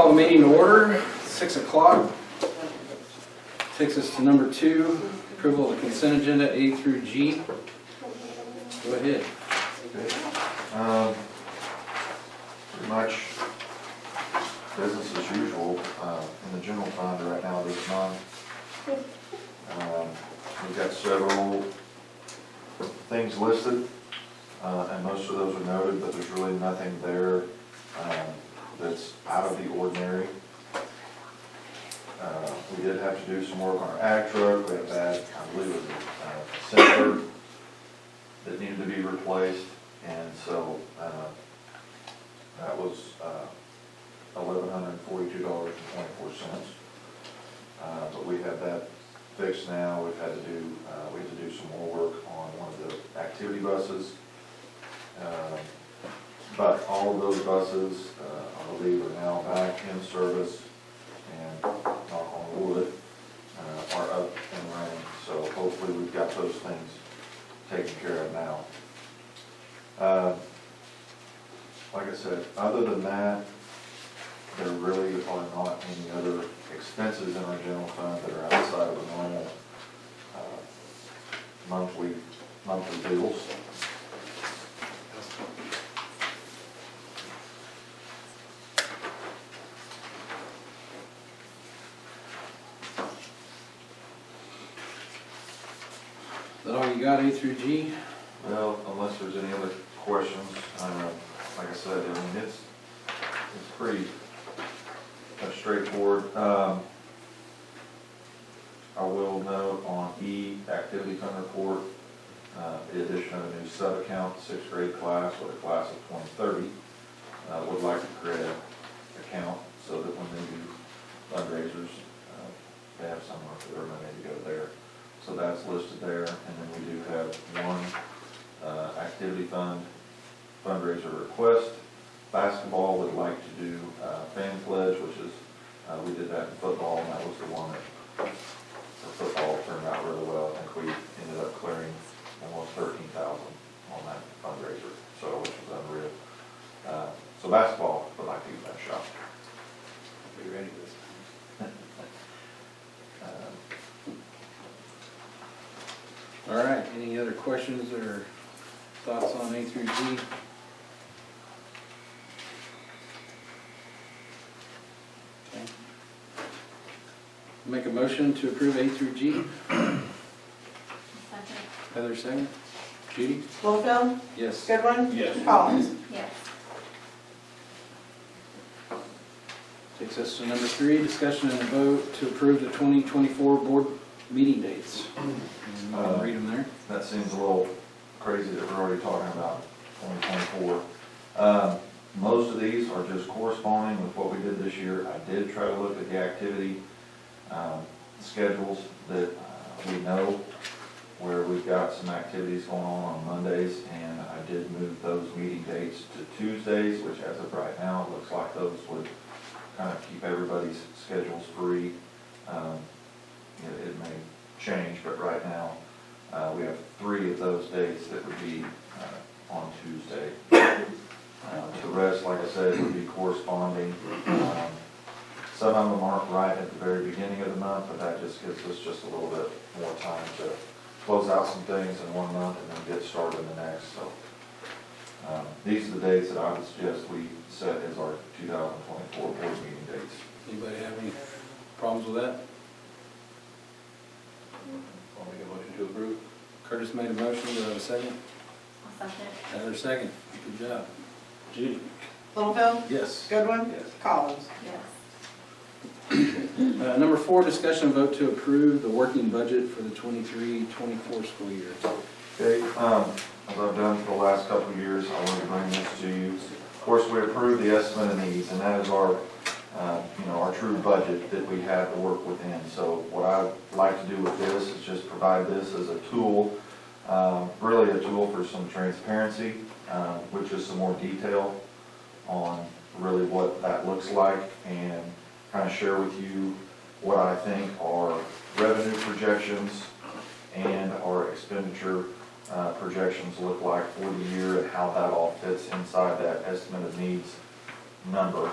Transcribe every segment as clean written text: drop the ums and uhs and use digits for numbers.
Call the meeting to order, 6 o'clock. Takes us to number 2, approval of the consent agenda A through G. Go ahead. Okay. Pretty much business as usual in the general fund right now. There's none. We've got several things listed, and most of those are noted, but there's really nothing there that's out of the ordinary. We did have to do some work on our ag truck. We had that, I believe it was a sensor that needed to be replaced, and so that was $1,142.24. But we have that fixed now. We had to do some more work on one of the activity buses. But all of those buses, I believe, are now back in service, and knock on wood, are up and running. So hopefully we've got those things taken care of now. Like I said, other than that, there really are not any other expenses in our general fund that are outside of the normal monthly bills. Is that all you got, A through G? Well, unless there's any other questions, like I said, I mean, it's pretty straightforward. I will note on E, activity fund report, the addition of a new sub-account, 6th grade class with a class of 2030. Would like to create an account so that when they do fundraisers, they have somewhere for their money to go there. So that's listed there, and then we do have one activity fund fundraiser request. Basketball would like to do fan pledge, which is, we did that in football, and that was the one that for football turned out really well. I think we ended up clearing almost $13,000 on that fundraiser, so which was unreal. So basketball would like to use that shop. Are you ready for this? All right, any other questions or thoughts on A through G? Okay. Make a motion to approve A through G. Second. Heather, second. Judy? Littlefield? Yes. Goodwin? Yes. Collins? Yes. Takes us to number 3, discussion and a vote to approve the 2024 board meeting dates. And I'll read them there. That seems a little crazy that we're already talking about 2024. Most of these are just corresponding with what we did this year. I did try to look at the activity schedules that we know where we've got some activities going on Mondays, and I did move those meeting dates to Tuesdays, which as of right now, it looks like those would kind of keep everybody's schedules free. It may change, but right now we have 3 of those dates that would be on Tuesday. The rest, like I said, would be corresponding. Some of them aren't right at the very beginning of the month, but that just gives us just a little bit more time to close out some things in one month and then get started in the next. So these are the dates that I would suggest we set as our 2024 board meeting dates. Anybody have any problems with that? I'll make a motion to approve. Curtis made a motion, do I have a second? I'll second. Heather, second. Good job. Judy? Littlefield? Yes. Goodwin? Yes. Collins? Yes. Number 4, discussion and vote to approve the working budget for the 23-24 school year. Okay, as I've done for the last couple of years, I want to bring this to you. Of course, we approved the estimate of needs, and that is our, our true budget that we have to work within. So what I'd like to do with this is just provide this as a tool, really a tool for some transparency, which is some more detail on really what that looks like, and kind of share with you what I think are revenue projections and our expenditure projections look like for the year and how that all fits inside that estimate of needs number.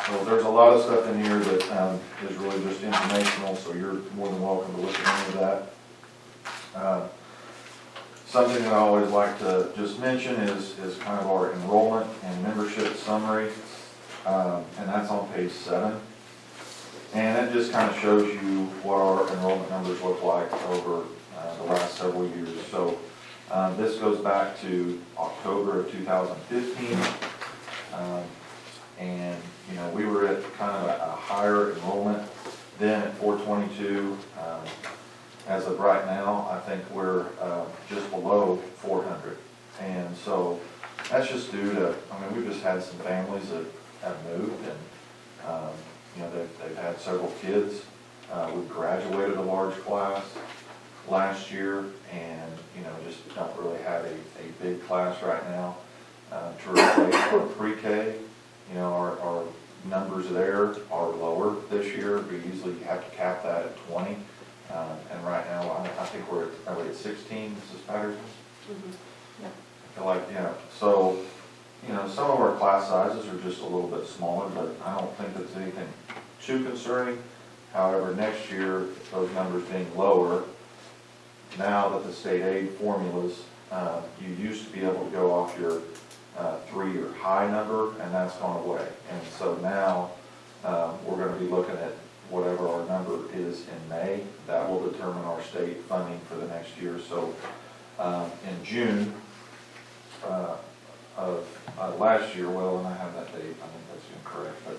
Well, there's a lot of stuff in here that is really just informational, so you're more than welcome to look at any of that. Something that I always like to just mention is kind of our enrollment and membership summary, and that's on page 7. And it just kind of shows you what our enrollment numbers look like over the last several years. So this goes back to October of 2015. And, you know, we were at kind of a higher enrollment then at 422. As of right now, I think we're just below 400. And so that's just due to, I mean, we've just had some families that have moved and, you know, they've had several kids. We graduated a large class last year and, you know, just don't really have a big class right now. To replace our pre-K, you know, our numbers there are lower this year. We usually have to cap that at 20. And right now, I think we're at 16, Mrs. Patterson? Mm-hmm. Yeah. I feel like, yeah, so, you know, some of our class sizes are just a little bit smaller, but I don't think it's anything too concerning. However, next year, those numbers being lower, now that the state aid formulas, you used to be able to go off your 3-year high number, and that's gone away. And so now, we're going to be looking at whatever our number is in May. That will determine our state funding for the next year. So in June of last year, well, and I have that date, I think that's incorrect, but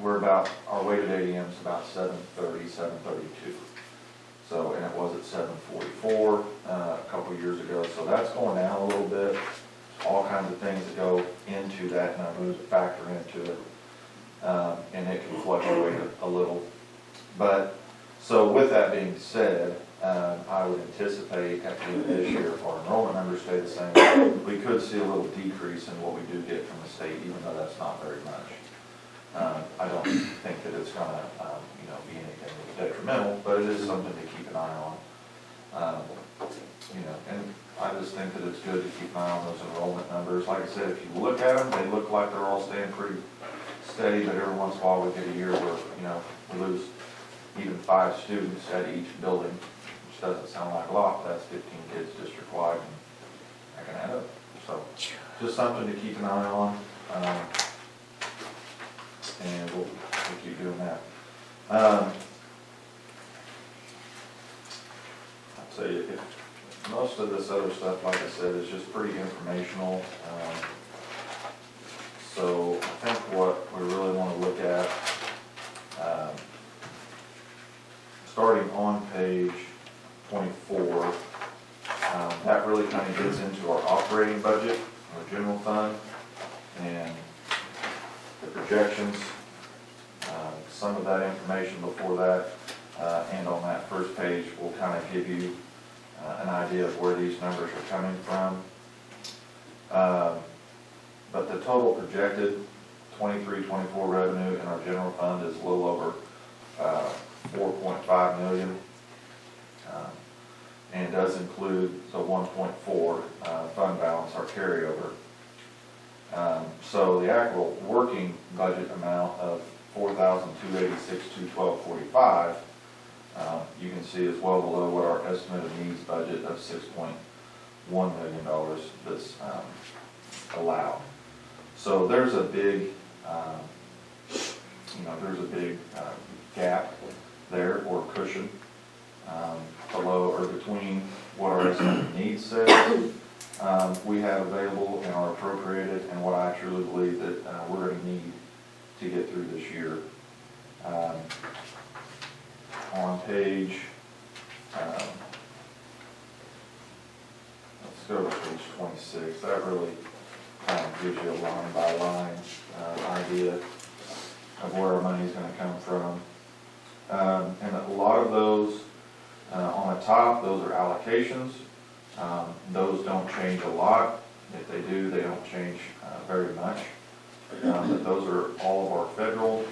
we're about, our weighted ADM is about 730, 732. So, and it was at 744 a couple years ago. So that's going down a little bit. All kinds of things that go into that number, factor into it. And it can fluctuate a little. But, so with that being said, I would anticipate at the end of this year, if our enrollment numbers stay the same, we could see a little decrease in what we do get from the state, even though that's not very much. I don't think that it's gonna, you know, be anything detrimental, but it is something to keep an eye on. You know, and I just think that it's good to keep an eye on those enrollment numbers. Like I said, if you look at them, they look like they're all staying pretty steady, but every once in a while we get a year where, you know, we lose even 5 students at each building, which doesn't sound like a lot, but that's 15 kids district-wide, and that can add up. So, just something to keep an eye on, and we'll keep doing that. I'd say most of this other stuff, like I said, is just pretty informational. So I think what we really want to look at, starting on page 24, that really kind of gets into our operating budget, our general fund, and the projections. Some of that information before that, and on that first page will kind of give you an idea of where these numbers are coming from. But the total projected 23-24 revenue in our general fund is a little over 4.5 million, and does include the 1.4 fund balance, our carryover. So the actual working budget amount of $4,286,212.45, you can see is well below what our estimated needs budget of $6.1 million that's allowed. So there's a big, you know, there's a big gap there, or cushion, below or between what our estimated needs says, we have available and are appropriated, and what I truly believe that we're going to need to get through this year. On page, let's go to page 26. That really gives you a line by line idea of where our money is going to come from. And a lot of those, on the top, those are allocations. Those don't change a lot. If they do, they don't change very much. But those are all of our federal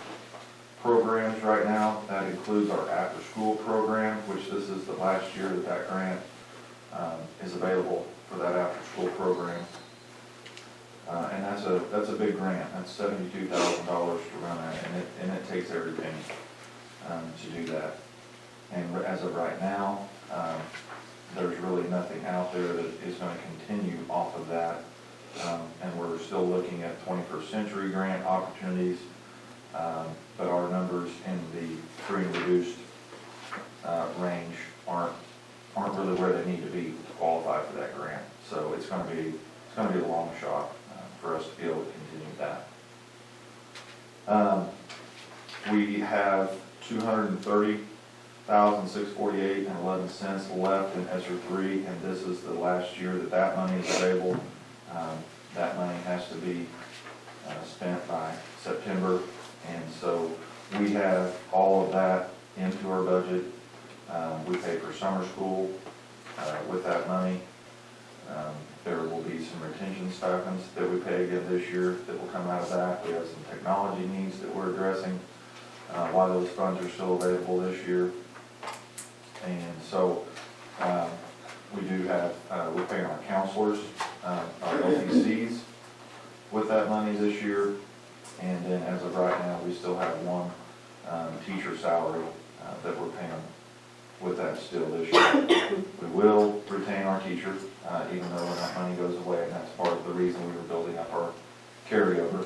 programs right now. That includes our after-school program, which this is the last year that that grant is available for that after-school program. And that's a big grant. That's $72,000 to run that, and it takes every penny to do that. And as of right now, there's really nothing out there that is going to continue off of that. And we're still looking at 21st century grant opportunities, but our numbers in the free and reduced range aren't really where they need to be to qualify for that grant. So it's going to be a long shot for us to be able to continue that. We have $230,648.11 left in ESSER 3, and this is the last year that money is available. That money has to be spent by September, and so we have all of that into our budget. We pay for summer school with that money. There will be some retention stipends that we pay again this year that will come out of that. We have some technology needs that we're addressing while those funds are still available this year. And so we do have, we're paying our counselors, our LPCs with that money this year. And then as of right now, we still have one teacher salary that we're paying with that still this year. We will retain our teacher, even though that money goes away, and that's part of the reason we were building up our carryover,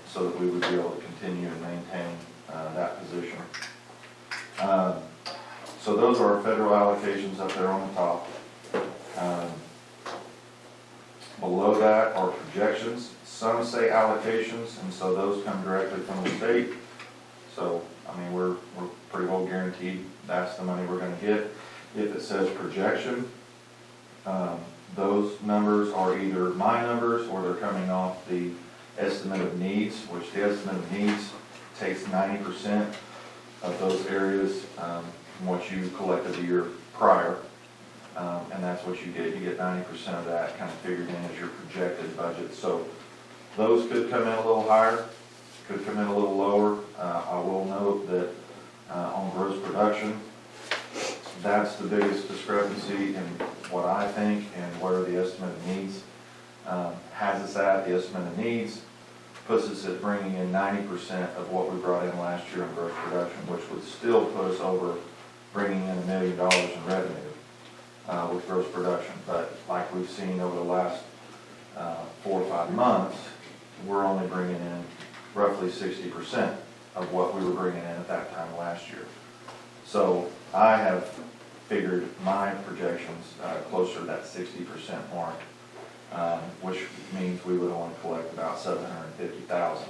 so that we would be able to continue and maintain that position. So those are our federal allocations up there on the top. Below that are projections. Some say allocations, and so those come directly from the state. So, I mean, we're pretty well guaranteed that's the money we're going to get. If it says projection, those numbers are either my numbers or they're coming off the estimate of needs, which the estimate of needs takes 90% of those areas from what you collected the year prior. And that's what you get. You get 90% of that kind of figured in as your projected budget. So those could come in a little higher, could come in a little lower. I will note that on gross production, that's the biggest discrepancy in what I think and where the estimate of needs has us at. The estimate of needs puts us at bringing in 90% of what we brought in last year in gross production, which would still put us over bringing in $1 million in revenue with gross production. But like we've seen over the last 4 or 5 months, we're only bringing in roughly 60% of what we were bringing in at that time last year. So I have figured my projections closer to that 60% mark, which means we would only collect about $750,000.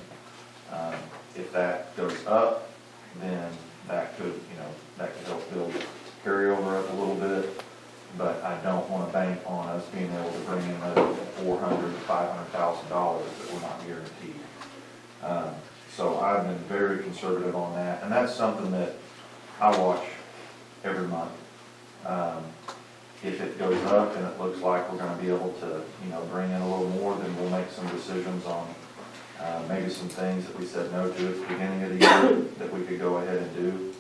If that goes up, then that could help build carryover up a little bit. But I don't want to bank on us being able to bring in another $400,000 to $500,000 that we're not guaranteed. So I've been very conservative on that, and that's something that I watch every month. If it goes up and it looks like we're going to be able to, bring in a little more, then we'll make some decisions on maybe some things that we said no to at the beginning of the year that we could go ahead and do.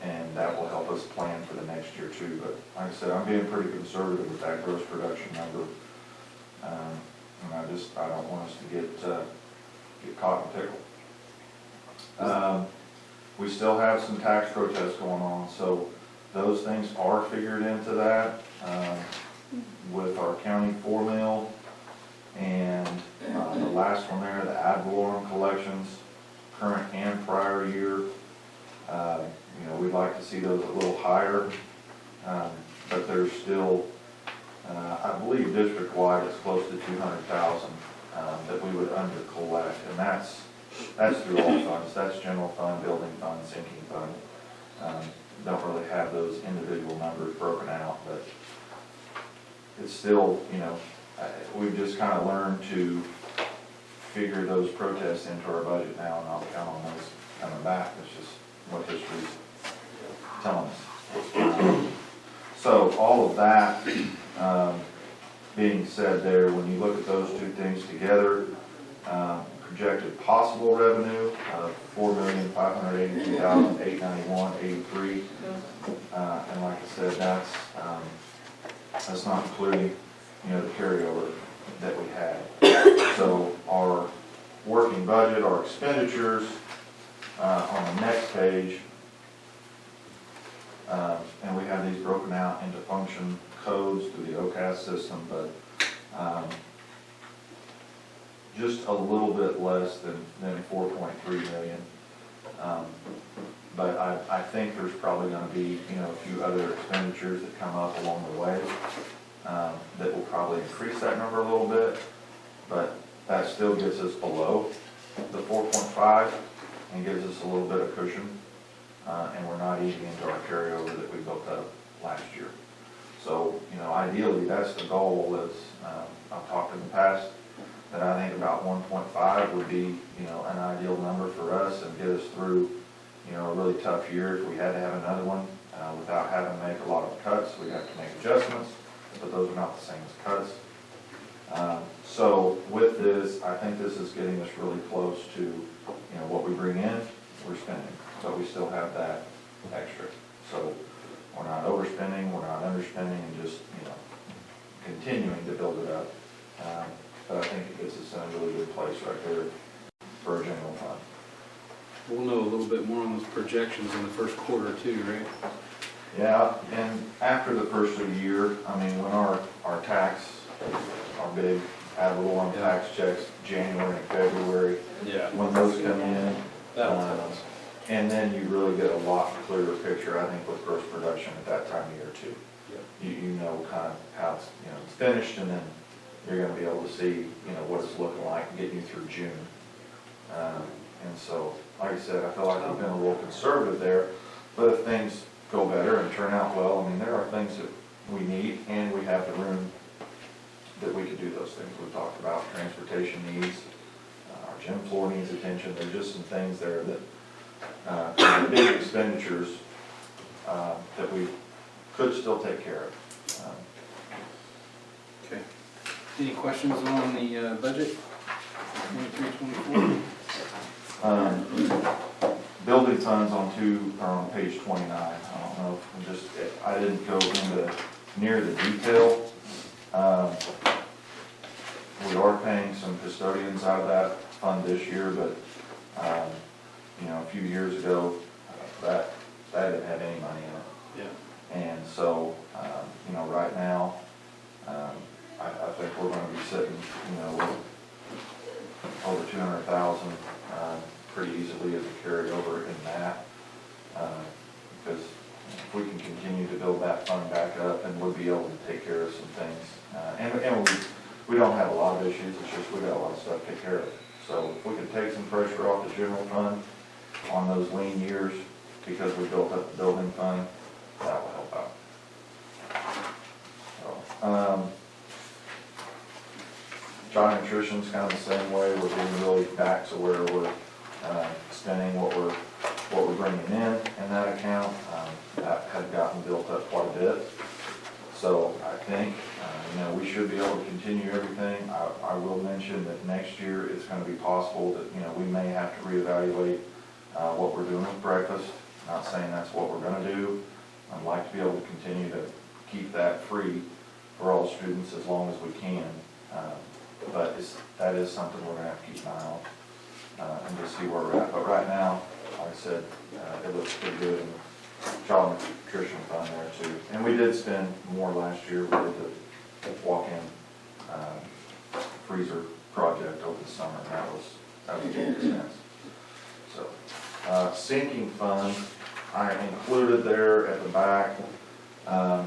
And that will help us plan for the next year too. But like I said, I'm being pretty conservative with that gross production number. And I don't want us to get caught in a pickle. We still have some tax protests going on, so those things are figured into that with our county 4 mil and the last one there, the ad valorem collections, current and prior year. We'd like to see those a little higher, but there's still, I believe district-wide it's close to 200,000 that we would under-collect, and that's through all funds. That's general fund, building fund, sinking fund. Don't really have those individual numbers broken out, but it's still, we've just kind of learned to figure those protests into our budget now and not count on those coming back. It's just what history's telling us. So all of that being said there, when you look at those two things together, projected possible revenue of $4,582,891.83, and like I said, that's not including the carryover that we had. So our working budget, our expenditures, on the next page, and we have these broken out into function codes through the OCAS system, but just a little bit less than 4.3 million. But I think there's probably gonna be, a few other expenditures that come up along the way, that will probably increase that number a little bit, but that still gets us below the 4.5 and gives us a little bit of cushion, and we're not eating into our carryover that we built up last year. So, ideally, that's the goal. Is I've talked in the past that I think about 1.5 would be, an ideal number for us and get us through, a really tough year. If we had to have another one, without having to make a lot of cuts, we'd have to make adjustments, but those are not the same as cuts. So with this, I think this is getting us really close to, what we bring in, we're spending, but we still have that extra. So we're not overspending, we're not underspending, and just, continuing to build it up. But I think it gets us in a really good place right there for a general fund. We'll know a little bit more on those projections in the first quarter too, right? Yeah, and after the first of the year, when our big ad valorem tax checks, January and February, Yeah. when those come in, That'll tell us. and then you really get a lot clearer picture, I think, with gross production at that time of year too. Yep. You know kind of how it's, it's finished, and then you're gonna be able to see, what it's looking like, getting you through June. And so, like I said, I feel like we've been a little conservative there, but if things go better and turn out well, there are things that we need, and we have the room that we could do those things. We've talked about transportation needs, our gym floor needs attention. There's just some things there that, big expenditures, that we could still take care of. Okay. Any questions on the budget? 23-24? Building funds are on page 29. I don't know if I didn't go into near the detail. We are paying some custodians out of that fund this year, but, a few years ago, that didn't have any money in it. Yeah. And so, right now, I think we're gonna be sitting, with over 200,000, pretty easily as a carryover in that. Because if we can continue to build that fund back up, and we'll be able to take care of some things. And we don't have a lot of issues, it's just we got a lot of stuff to take care of. So if we could take some pressure off the general fund on those lean years, because we built up the building fund, that will help out. So, child nutrition's kind of the same way. We're getting really back to where we're spending what we're bringing in that account. That had gotten built up quite a bit. So I think, we should be able to continue everything. I will mention that next year it's going to be possible that, we may have to reevaluate what we're doing with breakfast. Not saying that's what we're going to do. I'd like to be able to continue to keep that free for all students as long as we can. But that is something we're going to have to keep an eye on and just see where we're at. But right now, like I said, it looks pretty good. And child nutrition fund there too. And we did spend more last year. We did the walk-in freezer project over the summer, and that was a big expense. So, sinking fund, I included there at the back,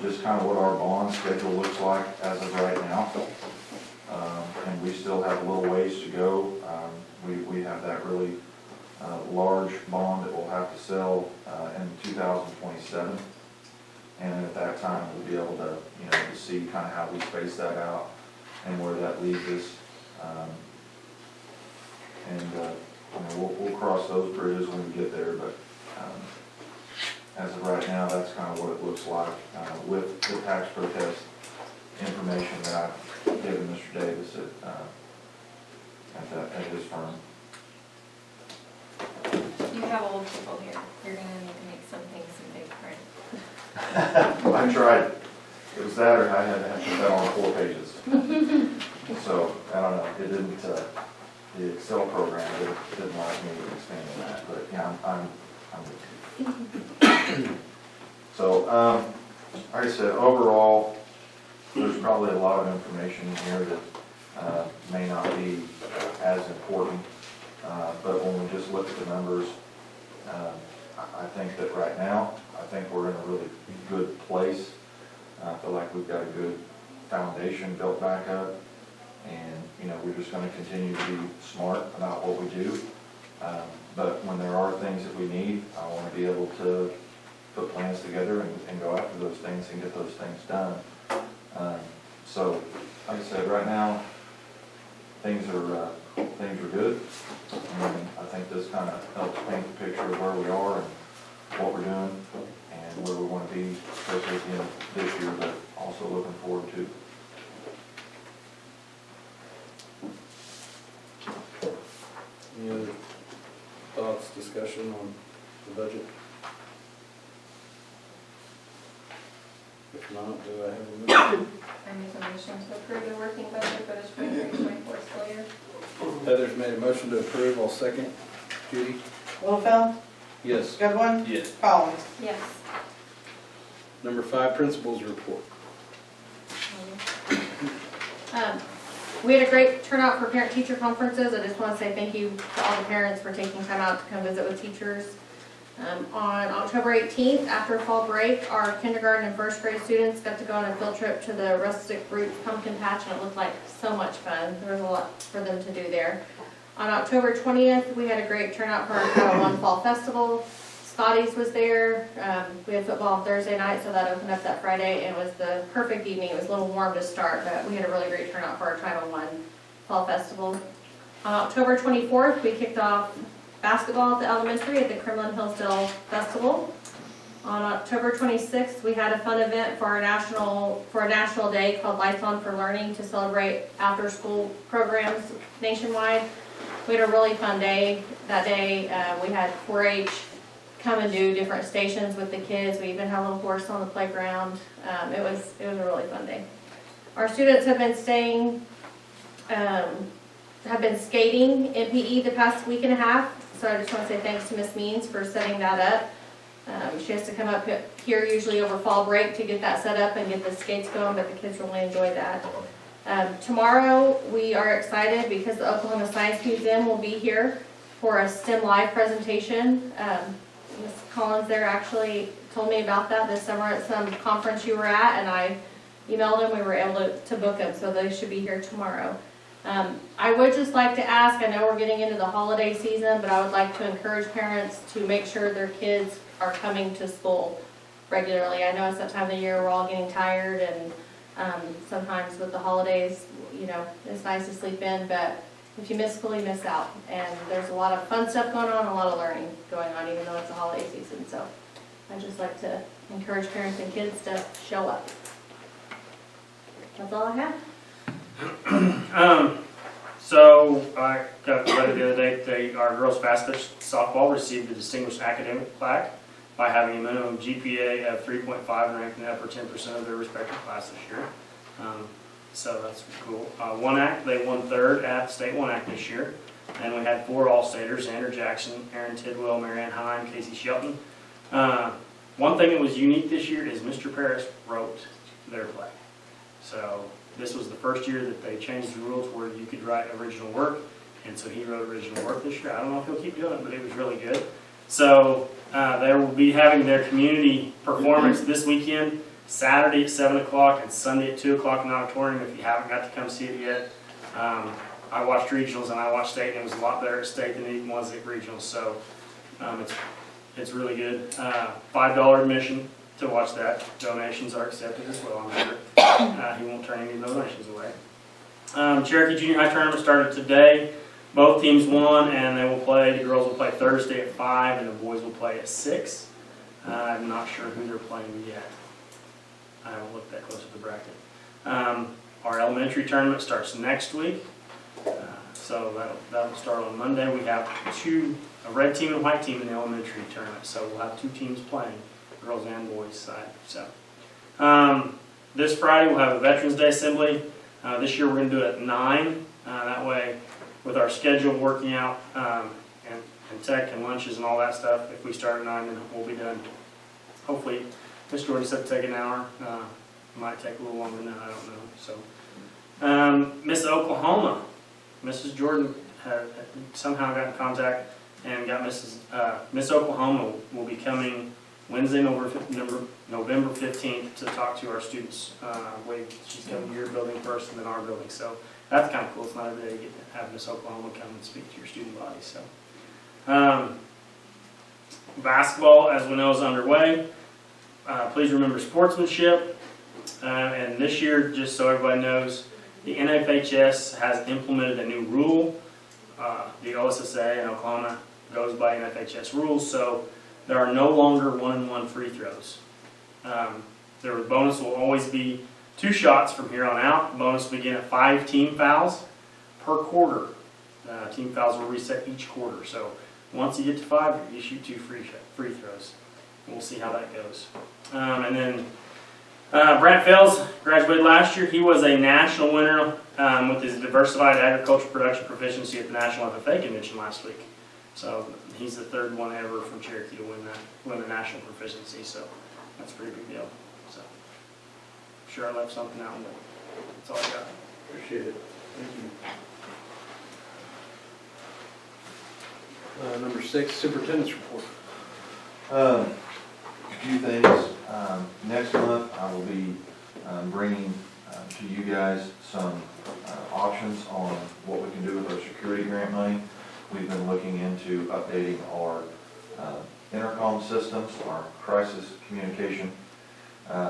just kind of what our bond schedule looks like as of right now. And we still have a little ways to go. We have that really large bond that we'll have to sell in 2027. And at that time, we'll be able to, to see kind of how we space that out and where that leaves us. We'll cross those bridges when we get there, but as of right now, that's kind of what it looks like with the tax protest information that I've given Mr. Davis at his firm. You have old people here. You're going to need to make some things in big print. I tried. It was that, or I had to put that on 4 pages. So, I don't know, it didn't, the Excel program didn't like me to expand on that, but yeah, I'm with you. So, like I said, overall, there's probably a lot of information here that may not be as important, but when we just look at the numbers, I think that right now, I think we're in a really good place. I feel like we've got a good foundation built back up, and you know, we're just going to continue to be smart about what we do. But when there are things that we need, I want to be able to put plans together and go after those things and get those things done. So, like I said, right now, things are good, and I think this kind of helps paint the picture of where we are and what we're doing and where we want to be, especially at the end of this year, but also looking forward to. Any other thoughts, discussion on the budget? If not, do I have a motion? I make a motion to approve the working budget for the 23-24 school year. Heather's made a motion to approve, I'll second. Judy? Littlefield, Yes. Goodwin, Yes. Collins. Yes. Number 5, principals report. We had a great turnout for parent-teacher conferences. I just want to say thank you to all the parents for taking time out to come visit with teachers. On October 18th, after fall break, our kindergarten and first grade students got to go on a field trip to the Rustic Roots Pumpkin Patch, and it looked like so much fun. There was a lot for them to do there. On October 20th, we had a great turnout for our Title I Fall Festival. Scotty's was there. We had football on Thursday night, so that opened up that Friday, and it was the perfect evening. It was a little warm to start, but we had a really great turnout for our Title I Fall Festival. On October 24th, we kicked off basketball at the elementary at the Kremlin Hillsdale Festival. On October 26th, we had a fun event for a national day called Lights On for Learning to celebrate after-school programs nationwide. We had a really fun day that day. We had 4-H come and do different stations with the kids. We even had a little horse on the playground. It was a really fun day. Our students have been skating in PE the past week and a half. So I just want to say thanks to Miss Means for setting that up. She has to come up here usually over fall break to get that set up and get the skates going, but the kids really enjoyed that. Tomorrow we are excited because the Oklahoma Science Museum will be here for a STEM Live presentation. Ms. Collins there actually told me about that this summer at some conference you were at, and I emailed them. We were able to book them, so they should be here tomorrow. I would just like to ask, I know we're getting into the holiday season, but I would like to encourage parents to make sure their kids are coming to school regularly. I know it's that time of the year we're all getting tired, and sometimes with the holidays, you know, it's nice to sleep in, but if you miss school, you miss out. And there's a lot of fun stuff going on, a lot of learning going on, even though it's a holiday season. So I'd just like to encourage parents and kids to show up. That's all I have. So I got the letter the other day. Our girls fast pitch softball received the Distinguished Academic Plaque by having a minimum GPA of 3.5 and ranked in the upper 10% of their respective class this year. So that's cool. They won third at State 1 Act this year. And we had 4 All-Staters: Xander Jackson, Aaron Tidwell, Marianne Heim, Casey Shelton. One thing that was unique this year is Mr. Paris wrote their play. So this was the first year that they changed the rules where you could write original work, and so he wrote original work this year. I don't know if he'll keep doing it, but it was really good. So they will be having their community performance this weekend, Saturday at 7 o'clock and Sunday at 2 o'clock in the auditorium. If you haven't got to come see it yet, I watched regionals and I watched state, and it was a lot better at state than it even was at regionals. So it's really good. $5 admission to watch that. Donations are accepted as well, I'm sure. He won't turn any donations away. Cherokee Junior High Tournament started today. Both teams won, and they will play. The girls will play Thursday at 5, and the boys will play at 6. I'm not sure who they're playing yet. I haven't looked that close at the bracket. Our elementary tournament starts next week, so that'll start on Monday. We have a red team and a white team in the elementary tournament, so we'll have 2 teams playing, girls and boys side. So this Friday we'll have a Veterans Day assembly. This year we're going to do it at 9. That way, with our schedule working out and tech and lunches and all that stuff, if we start at 9, then we'll be done. Hopefully, Miss Jordan said to take an hour. Might take a little longer than that, I don't know. So, Miss Oklahoma, Mrs. Jordan had somehow got in contact and got Miss Oklahoma will be coming Wednesday, November 15th to talk to our students. She's coming to your building first and then our building. So that's kind of cool. It's not every day you get to have Miss Oklahoma come and speak to your student body. So basketball, as we know, is underway. Please remember sportsmanship. And this year, just so everybody knows, the NFHS has implemented a new rule. The OSSA in Oklahoma goes by NFHS rules, so there are no longer 1-and-1 free throws. The bonus will always be 2 shots from here on out. The bonus will begin at 5 team fouls per quarter. Team fouls will reset each quarter. So once you get to 5, you shoot 2 free throws. We'll see how that goes. And then Brant Fels graduated last year. He was a national winner with his diversified agriculture production proficiency at the National FFA Convention last week. So he's the 3rd one ever from Cherokee to win the national proficiency. So that's a pretty big deal. So I'm sure I left something out, but that's all I got. Appreciate it. Thank you. Number 6, superintendent's report. A few things. Next month, I will be bringing to you guys some options on what we can do with our security grant money. We've been looking into updating our intercom systems, our crisis communication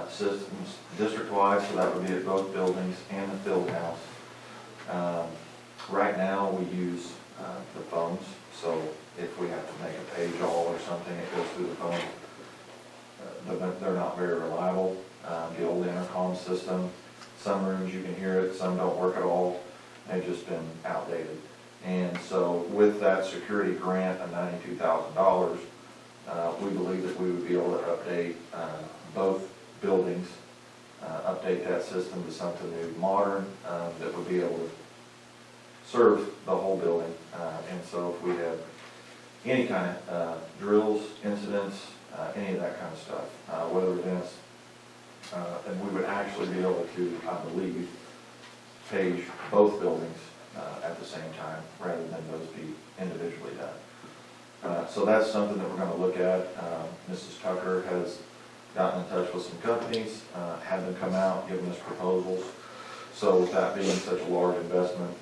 systems district-wide, so that would be at both buildings and the field house. Right now, we use the phones, so if we have to make a page all or something, it goes through the phone. They're not very reliable. The old intercom system, some rooms you can hear it, some don't work at all. They've just been outdated. And so with that security grant of $92,000, we believe that we would be able to update both buildings, update that system to something new, modern, that would be able to serve the whole building. And so if we have any kind of drills, incidents, any of that kind of stuff, weather events, and we would actually be able to, I believe, page both buildings at the same time, rather than those be individually done. So that's something that we're going to look at. Mrs. Tucker has gotten in touch with some companies, had them come out, given us proposals. So with that being such a large investment,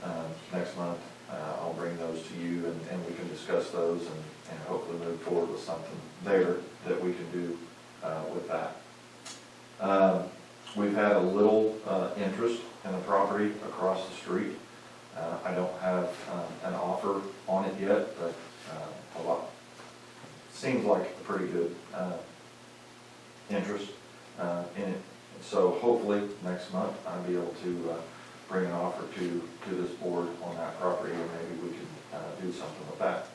next month I'll bring those to you and we can discuss those and hopefully move forward with something there that we can do with that. We've had a little interest in the property across the street. I don't have an offer on it yet, but a lot seems like a pretty good interest in it. So hopefully next month I'll be able to bring an offer to this board on that property, and maybe we can do something with that.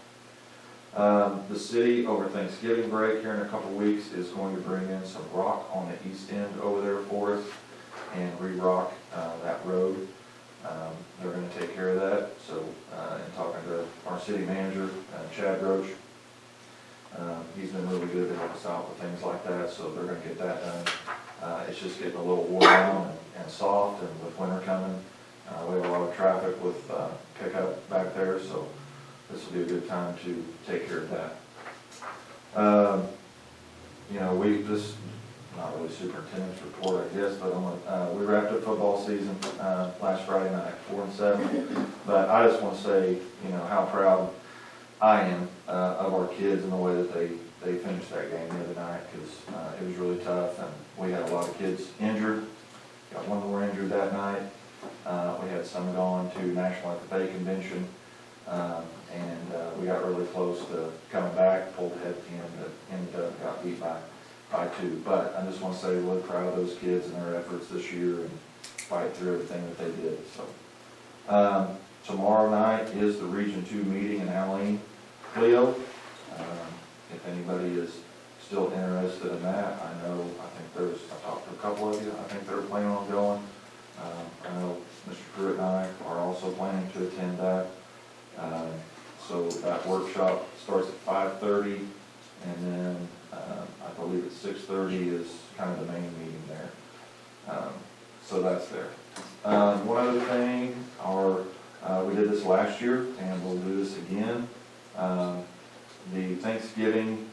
The city over Thanksgiving break here in a couple weeks is going to bring in some rock on the east end over there for us and re-rock that road. They're going to take care of that. So in talking to our city manager, Chad Roach, he's been really good to help us out with things like that, so they're going to get that done. It's just getting a little worn down and soft, and with winter coming, we have a lot of traffic with pickup back there, so this will be a good time to take care of that. This not really superintendent's report, I guess, but we wrapped up football season last Friday night, 4-7. But I just want to say, how proud I am of our kids and the way that they finished that game the other night, because it was really tough, and we had a lot of kids injured. Got one more injured that night. We had some gone to National FFA Convention, and we got really close to coming back, pulled ahead at the end, but ended up got beat by 2. But I just want to say we're really proud of those kids and their efforts this year and fight through everything that they did. So tomorrow night is the Region 2 meeting in Abilene, Cleo. If anybody is still interested in that, I think I talked to a couple of you, I think they're planning on going. I know Mr. Pruitt and I are also planning to attend that. So that workshop starts at 5:30, and then I believe at 6:30 is kind of the main meeting there. So that's there. One other thing, we did this last year, and we'll do this again. The Thanksgiving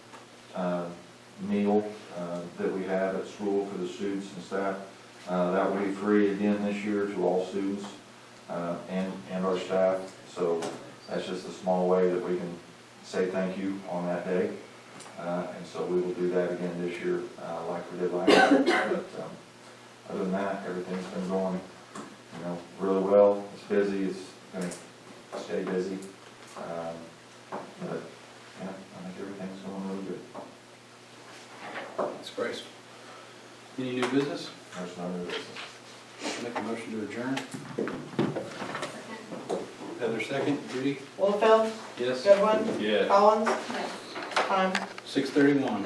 meal that we have at school for the students and staff, that will be free again this year to all students and our staff. So that's just a small way that we can say thank you on that day. And so we will do that again this year like we did last year. But other than that, everything's been going, really well. It's busy. It's going to stay busy. But yeah, I think everything's going really good. Thanks, Bryce. Any new business? There's no new business. Make a motion to adjourn. Heather, second. Judy? Littlefield, Yes. Goodwin, Yeah. Collins, Yes. Klein. 6:31.